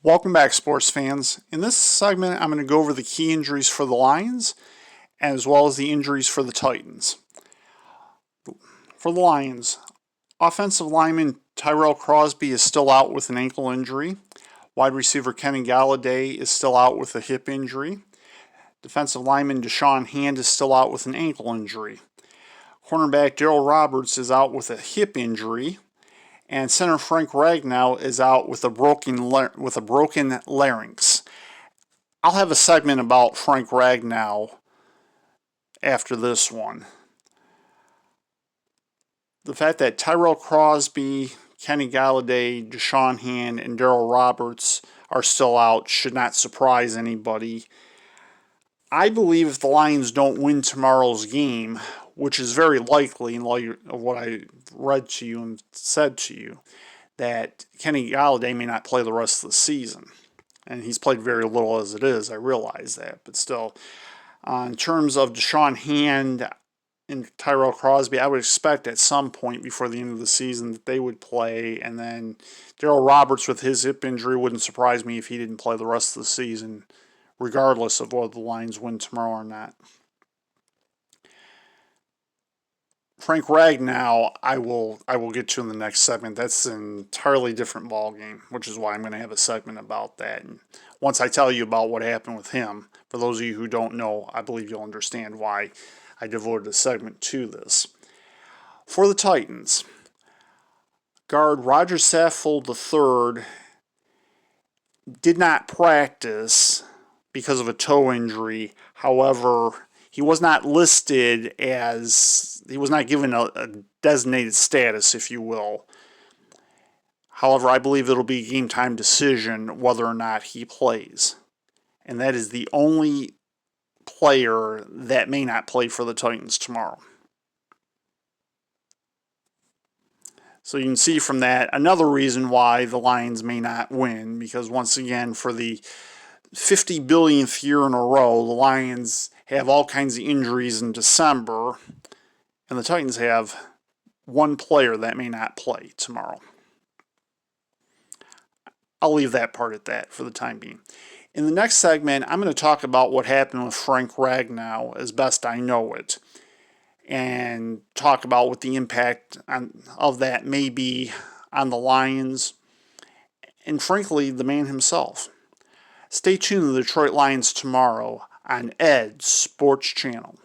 Welcome back, sports fans. In this segment, I'm going to go over the key injuries for the Lions, as well as the injuries for the Titans. For the Lions, offensive lineman Tyrell Crosby is still out with an ankle injury. Wide receiver Kenny Galladay is still out with a hip injury. Defensive lineman Deshaun Hand is still out with an ankle injury. Cornerback Daryl Roberts is out with a hip injury. And center Frank Ragnow is out with a broken larynx. I'll have a segment about Frank Ragnow after this one. The fact that Tyrell Crosby, Kenny Galladay, Deshaun Hand, and Daryl Roberts are still out should not surprise anybody. I believe if the Lions don't win tomorrow's game, which is very likely in light of what I read to you and said to you, that Kenny Galladay may not play the rest of the season. And he's played very little as it is, I realize that. But still, in terms of Deshaun Hand and Tyrell Crosby, I would expect at some point before the end of the season that they would play. And then Daryl Roberts with his hip injury wouldn't surprise me if he didn't play the rest of the season, regardless of whether the Lions win tomorrow or not. Frank Ragnow, I will get to in the next segment. That's an entirely different ballgame, which is why I'm going to have a segment about that. And once I tell you about what happened with him, for those of you who don't know, I believe you'll understand why I devoted a segment to this. For the Titans, guard Roger Saffold III did not practice because of a toe injury. However, he was not listed as, he was not given a designated status, if you will. However, I believe it'll be a game time decision whether or not he plays. And that is the only player that may not play for the Titans tomorrow. So you can see from that another reason why the Lions may not win, because once again, for the 50 billionth year in a row, the Lions have all kinds of injuries in December, and the Titans have one player that may not play tomorrow. I'll leave that part at that for the time being. In the next segment, I'm going to talk about what happened with Frank Ragnow as best I know it, and talk about what the impact of that may be on the Lions, and frankly, the man himself. Stay tuned to the Detroit Lions tomorrow on Ed's Sports Channel.